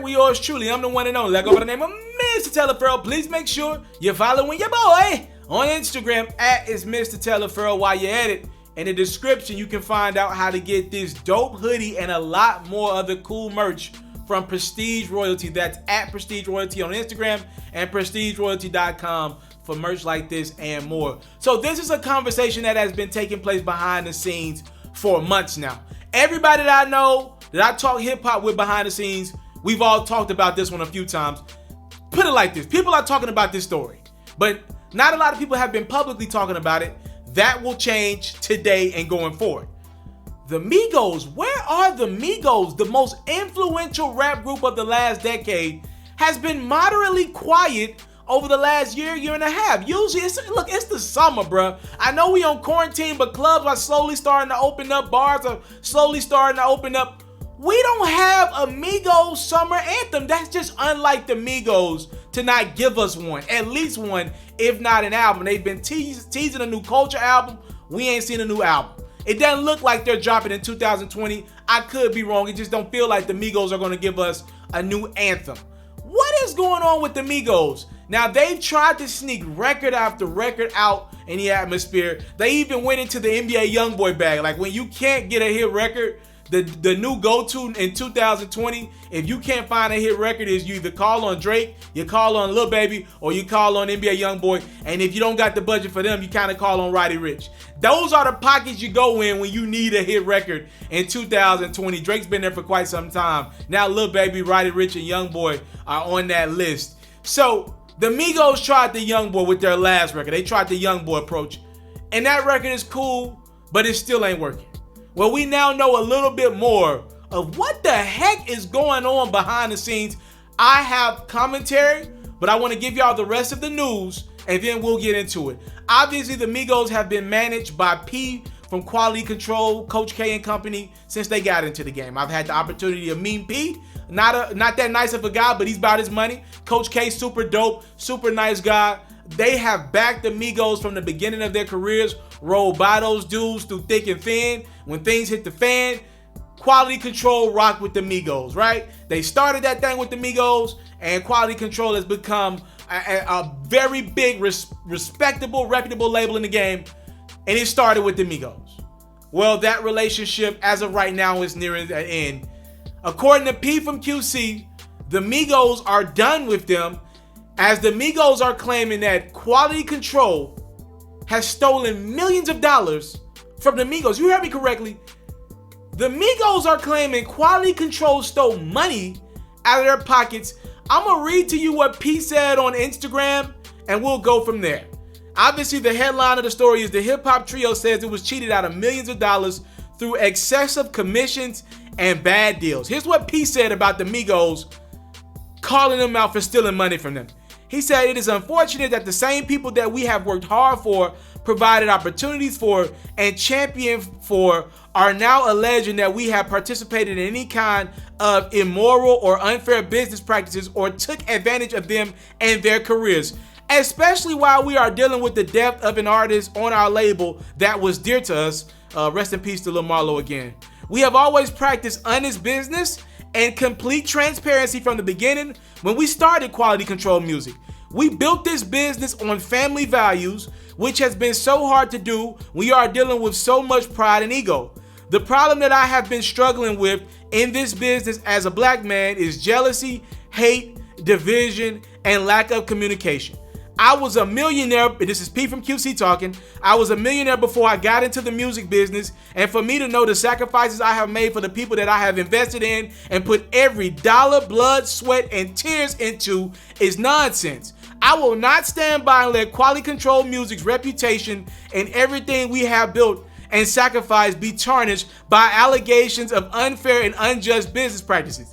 with yours truly. I'm the one and only. I go by the name of Mr. TALIAFERRO. Please make sure you're following your boy on Instagram at itsmrtaliaferro. While you're at it, in the description, you can find out how to get this dope hoodie and a lot more other cool merch from Prestige Royalty. That's at Prestige Royalty on Instagram and prestigeroyalty.com for merch like this and more. So this is a conversation that has been taking place behind the scenes for months now. Everybody that I know that I talk hip hop with behind the scenes, we've all talked about this one a few times. Put it like this: people are talking about this story, but not a lot of people have been publicly talking about it. That will change today and going forward. The Migos, where are the Migos? The most influential rap group of the last decade has been moderately quiet over the last year and a half. Usually, it's the summer, bruh. I know we on quarantine, but clubs are slowly starting to open up. Bars are slowly starting to open up. We don't have a Migos summer anthem. That's just unlike the Migos to not give us one, at least one, if not an album. They've been teasing a new Culture album. We ain't seen a new album. It doesn't look like they're dropping in 2020. I could be wrong. It just don't feel like the Migos are going to give us a new anthem. What is going on with the Migos? Now, they've tried to sneak record after record out in the atmosphere. They even went into the NBA Youngboy bag. Like, when you can't get a hit record, the new go-to in 2020, if you can't find a hit record, is you either call on Drake, you call on Lil Baby, or you call on NBA Youngboy. And if you don't got the budget for them, you kind of call on Roddy Ricch. Those are the pockets you go in when you need a hit record in 2020. Drake's been there for quite some time. Now Lil Baby, Roddy Ricch, and Youngboy are on that list. So the Migos tried the Youngboy with their last record. They tried the Youngboy approach. And that record is cool, but it still ain't working. Well, we now know a little bit more of what the heck is going on behind the scenes. I have commentary, but I want to give y'all the rest of the news, and then we'll get into it. Obviously, the Migos have been managed by P from Quality Control, Coach K and company, since they got into the game. I've had the opportunity to meet P. Not that nice of a guy, but he's about his money. Coach K, super dope, super nice guy. They have backed the Migos from the beginning of their careers, rolled by those dudes through thick and thin. When things hit the fan, Quality Control rocked with the Migos, right? They started that thing with the Migos, and Quality Control has become a very big, respectable, reputable label in the game, and it started with the Migos. Well, that relationship, as of right now, is nearing an end. According to P from QC, the Migos are done with them, as the Migos are claiming that Quality Control has stolen millions of dollars from the Migos. You heard me correctly. The Migos are claiming Quality Control stole money out of their pockets. I'm going to read to you what P said on Instagram, and we'll go from there. Obviously, the headline of the story is the hip-hop trio says it was cheated out of millions of dollars through excessive commissions and bad deals. Here's what P said about the Migos calling them out for stealing money from them. He said, "It is unfortunate that the same people that we have worked hard for, provided opportunities for, and championed for are now alleging that we have participated in any kind of immoral or unfair business practices or took advantage of them and their careers, especially while we are dealing with the death of an artist on our label that was dear to us." Rest in peace to Lil Marlo again. "We have always practiced honest business and complete transparency from the beginning when we started Quality Control Music. We built this business on family values, which has been so hard to do. We are dealing with so much pride and ego. The problem that I have been struggling with in this business as a black man is jealousy, hate, division, and lack of communication. I was a millionaire," this is P from QC talking, "I was a millionaire before I got into the music business, and for me to know the sacrifices I have made for the people that I have invested in and put every dollar, blood, sweat, and tears into is nonsense. I will not stand by and let Quality Control Music's reputation and everything we have built and sacrificed be tarnished by allegations of unfair and unjust business practices.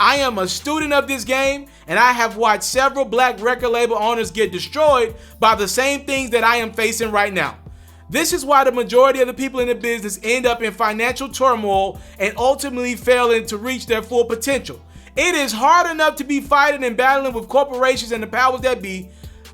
I am a student of this game, and I have watched several black record label owners get destroyed by the same things that I am facing right now. This is why the majority of the people in the business end up in financial turmoil and ultimately failing to reach their full potential. It is hard enough to be fighting and battling with corporations and the powers that be.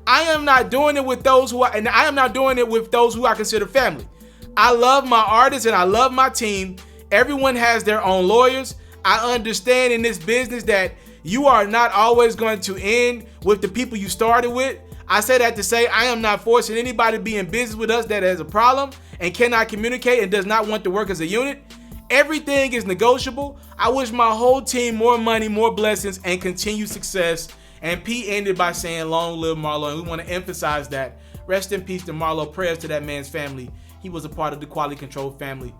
I am not doing it with those who I consider family. I love my artists and I love my team. Everyone has their own lawyers. I understand in this business that You are not always going to end with the people you started with. I say that to say I am not forcing anybody to be in business with us that has a problem and cannot communicate and does not want to work as a unit. Everything is negotiable. I wish my whole team more money, more blessings, and continued success. And P ended by saying, long live Marlo. And we want to emphasize that. Rest in peace to Marlo. Prayers to that man's family. He was a part of the Quality Control family.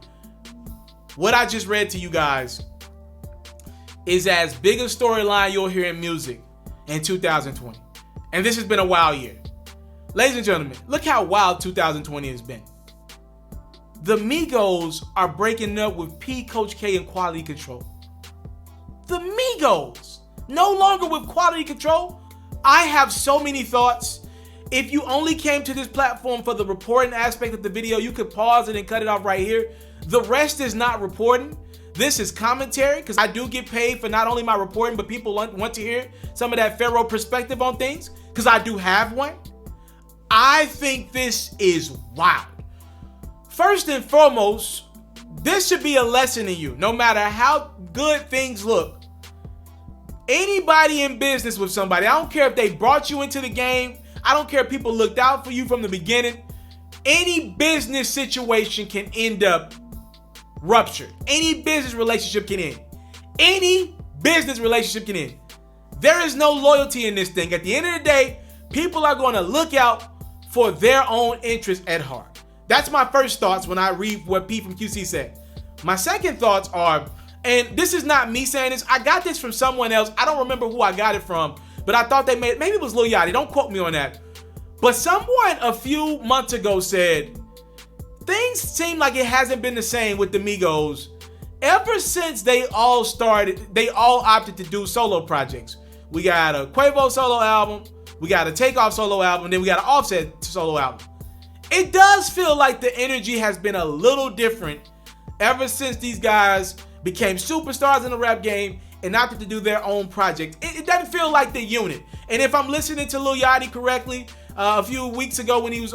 What I just read to you guys is as big a storyline you'll hear in music in 2020. And this has been a wild year. Ladies and gentlemen, look how wild 2020 has been. The Migos are breaking up with P, Coach K, and Quality Control. The Migos, no longer with Quality Control. I have so many thoughts. If you only came to this platform for the reporting aspect of the video, you could pause it and cut it off right here. The rest is not reporting. This is commentary, because I do get paid for not only my reporting, but people want to hear some of that Ferro perspective on things, because I do have one. I think this is wild. First and foremost, this should be a lesson to you. No matter how good things look, anybody in business with somebody, I don't care if they brought you into the game, I don't care if people looked out for you from the beginning, any business situation can end up ruptured. Any business relationship can end. Any business relationship can end. There is no loyalty in this thing. At the end of the day, people are going to look out for their own interests at heart. That's my first thoughts when I read what P from QC said. My second thoughts are, and this is not me saying this, I got this from someone else. I don't remember who I got it from, but I thought they made, maybe it was Lil Yachty. Don't quote me on that. But someone a few months ago said, things seem like it hasn't been the same with the Migos ever since they all opted to do solo projects. We got a Quavo solo album, we got a Takeoff solo album, and then we got an Offset solo album. It does feel like the energy has been a little different ever since these guys became superstars in the rap game and opted to do their own project. It doesn't feel like the unit. And if I'm listening to Lil Yachty correctly, a couple weeks ago when he was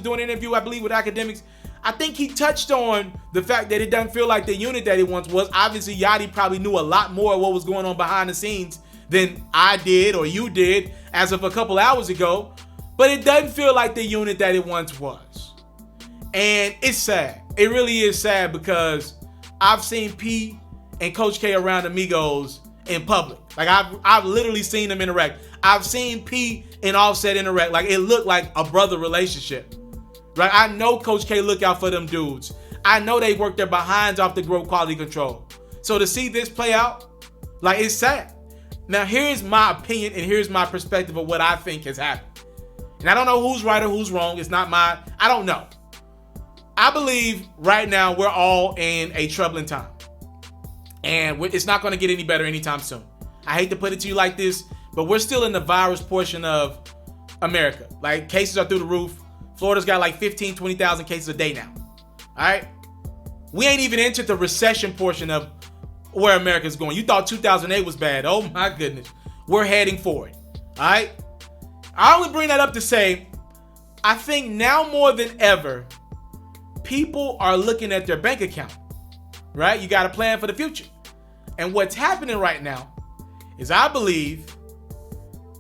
doing an interview, I believe, with Academics, I think he touched on the fact that it doesn't feel like the unit that it once was. Obviously, Yachty probably knew a lot more of what was going on behind the scenes than I did or you did as of a couple hours ago. But it doesn't feel like the unit that it once was. And it's sad. It really is sad, because I've seen P and Coach K around the Migos in public. Like, I've literally seen them interact. I've seen P and Offset interact. Like, it looked like a brother relationship. Right? I know Coach K look out for them dudes. I know they work their behinds off to grow Quality Control. So to see this play out, like, it's sad. Now, here's my opinion and here's my perspective of what I think has happened. And I don't know who's right or who's wrong. It's not mine. I don't know. I believe right now we're all in a troubling time. And it's not going to get any better anytime soon. I hate to put it to you like this, but we're still in the virus portion of America. Like, cases are through the roof. Florida's got like 15, 20,000 cases a day now. All right? We ain't even entered the recession portion of where America's going. You thought 2008 was bad. Oh my goodness. We're heading for it. All right? I only bring that up to say, I think now more than ever, people are looking at their bank account, right? You got to plan for the future. And what's happening right now is, I believe,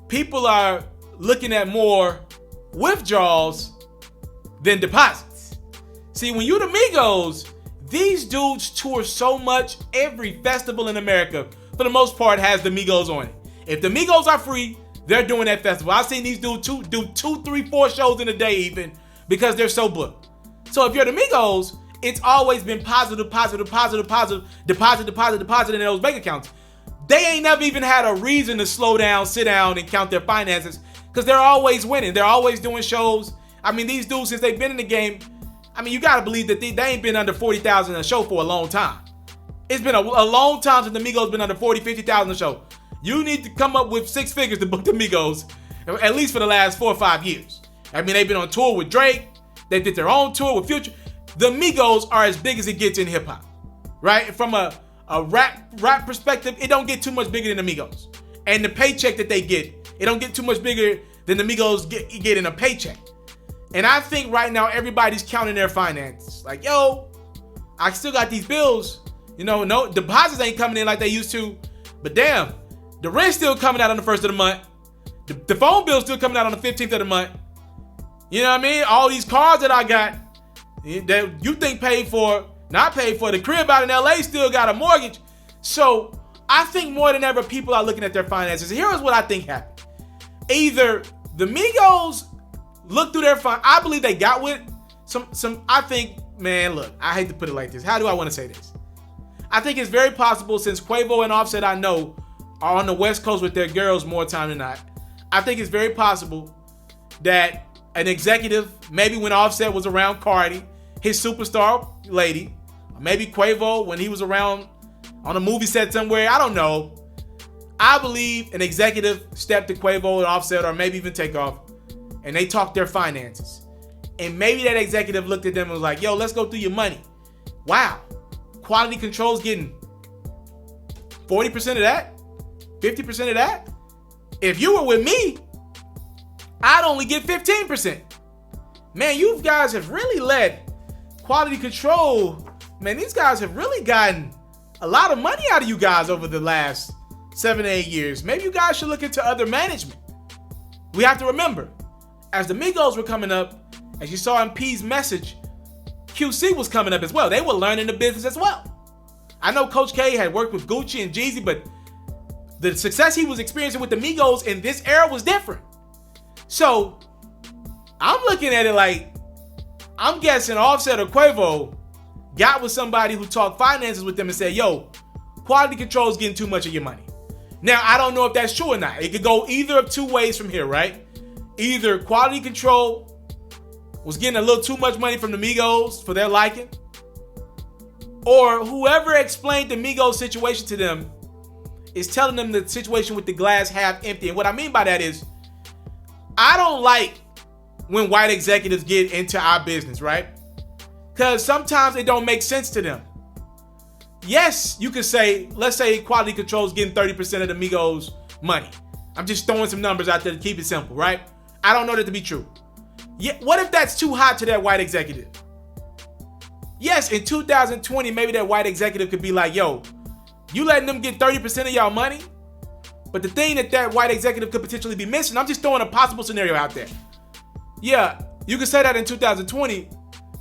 people are looking at more withdrawals than deposits. See, when you the Migos, these dudes tour so much. Every festival in America, for the most part, has the Migos on it. If the Migos are free, they're doing that festival. I've seen these dudes do 2, 3, 4 shows in a day even, because they're so booked. So if you're the Migos, it's always been positive, deposit in those bank accounts. They ain't never even had a reason to slow down, sit down, and count their finances, because they're always winning. They're always doing shows. I mean, these dudes, since they've been in the game, I mean, you got to believe that they ain't been under 40,000 a show for a long time. It's been a long time since the Migos been under 40, 50,000 a show. You need to come up with 6 figures to book the Migos, at least for the last 4 or 5 years. I mean, they've been on tour with Drake. They did their own tour with Future. The Migos are as big as it gets in hip hop, right? From a rap perspective, it don't get too much bigger than the Migos. And the paycheck that they get, it don't get too much bigger than the Migos get in a paycheck. And I think right now everybody's counting their finances. Like, yo, I still got these bills. You know, no deposits ain't coming in like they used to. But damn, The rent's still coming out on the 1st of the month. The phone bill's still coming out on the 15th of the month. You know what I mean? All these cars that I got that you think paid for, not paid for. The crib out in LA still got a mortgage. So I think more than ever people are looking at their finances. Here's what I think happened. Either the Migos looked through their I believe they got with some I think, man, look, I hate to put it like this. How do I want to say this? I think it's very possible, since Quavo and Offset, I know, are on the West Coast with their girls more time than not. I think it's very possible that an executive, maybe when Offset was around Cardi, his superstar lady, or maybe Quavo when he was around on a movie set somewhere, I don't know. I believe an executive stepped to Quavo and Offset, or maybe even Takeoff, and they talked their finances. And maybe that executive looked at them and was like, yo, let's go through your money. Wow. Quality control's getting 40% of that? 50% of that? If you were with me, I'd only get 15%. Man, you guys have really let quality control, man, these guys have really gotten a lot of money out of you guys over the last 7 to 8 years. Maybe you guys should look into other management. We have to remember, as the Migos were coming up, as you saw in P's message, QC was coming up as well. They were learning the business as well. I know Coach K had worked with Gucci and Jeezy, but the success he was experiencing with the Migos in this era was different. So I'm looking at it like, I'm guessing Offset or Quavo got with somebody who talked finances with them and said, yo, quality control is getting too much of your money. Now, I don't know if that's true or not. It could go either of two ways from here, right? Either quality control was getting a little too much money from the Migos for their liking, or whoever explained the Migos situation to them is telling them the situation with the glass half empty. And what I mean by that is, I don't like when white executives get into our business, right? Because sometimes it don't make sense to them. Yes, you could say, let's say quality control is getting 30% of the Migos money. I'm just throwing some numbers out there to keep it simple, right? I don't know that to be true. Yeah, what if that's too hot to that white executive? Yes, in 2020, maybe that white executive could be like, yo, you letting them get 30% of y'all money? But the thing that white executive could potentially be missing, I'm just throwing a possible scenario out there. Yeah, you could say that in 2020,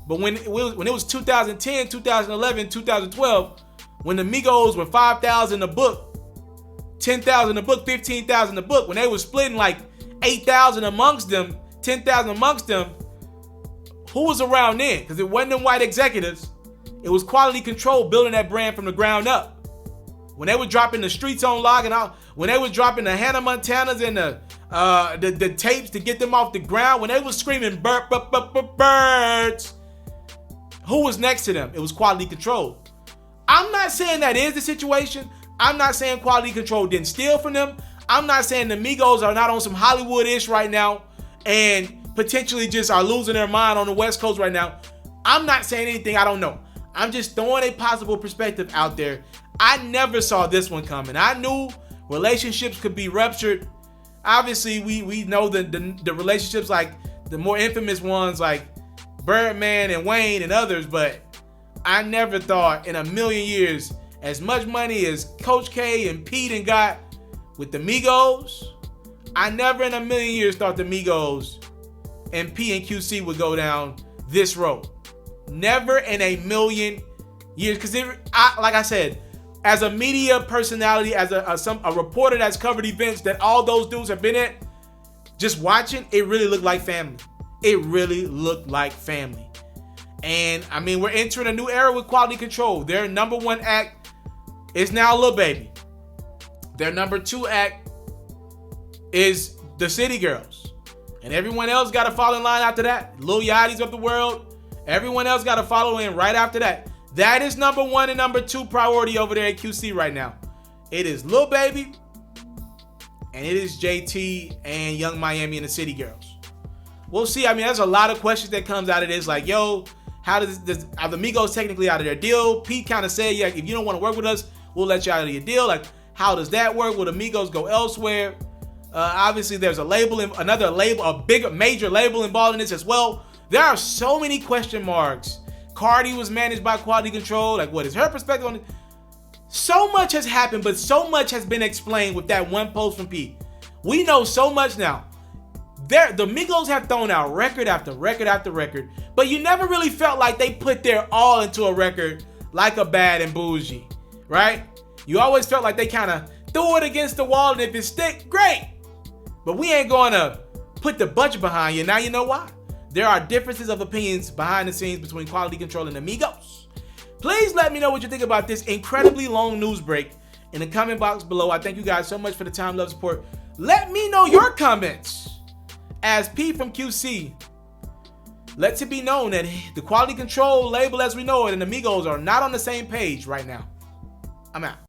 but when it was 2010, 2011, 2012, when the Migos were 5,000 a book, 10,000 a book, 15,000 a book, when they were splitting like 8,000 amongst them, 10,000 amongst them, who was around then? Because it wasn't them white executives. It was quality control building that brand from the ground up. When they were dropping the Streets on Lock and all, when they were dropping the Hannah Montanas and the tapes to get them off the ground, when they were screaming birds, who was next to them? It was quality control. I'm not saying that is the situation. I'm not saying quality control didn't steal from them. I'm not saying the Migos are not on some Hollywood-ish right now and potentially just are losing their mind on the West Coast right now. I'm not saying anything I don't know. I'm just throwing a possible perspective out there. I never saw this one coming. I knew relationships could be ruptured. Obviously, we know the relationships, like the more infamous ones like Birdman and Wayne and others, but I never thought in a million years as much money as Coach K and Pete and got with the Migos, I never in a million years thought the Migos and P and QC would go down this road. Never in a million years. Because like I said, as a media personality, as a reporter that's covered events that all those dudes have been at, just watching, it really looked like family. It really looked like family. And I mean, we're entering a new era with quality control. Their number one act is now Lil Baby. Their number two act is the City Girls. And everyone else got to follow in line after that. Lil Yachty's of the world. Everyone else got to follow in right after that. That is number one and number two priority over there at QC right now. It is Lil Baby, and it is JT and Young Miami and the City Girls. We'll see. I mean, there's a lot of questions that comes out of this. Like, yo, how are the Migos technically out of their deal? Pete kind of said, yeah, if you don't want to work with us, we'll let you out of your deal. Like, how does that work? Will the Migos go elsewhere? Obviously, there's another label, a bigger, major label involved in this as well. There are so many question marks. Cardi was managed by quality control. Like, what is her perspective on it? So much has happened, but so much has been explained with that one post from P. We know so much now. The Migos have thrown out record after record after record, but you never really felt like they put their all into a record like a Bad and Bougie, right? You always felt like they kind of threw it against the wall, and if it stick, great. But we ain't going to put the budget behind you. Now you know why. There are differences of opinions behind the scenes between Quality Control and the Migos. Please let me know what you think about this incredibly long news break in the comment box below. I thank you guys so much for the time, love, support. Let me know your comments. As P from QC, let it be known that the Quality Control label as we know it and the Migos are not on the same page right now. I'm out.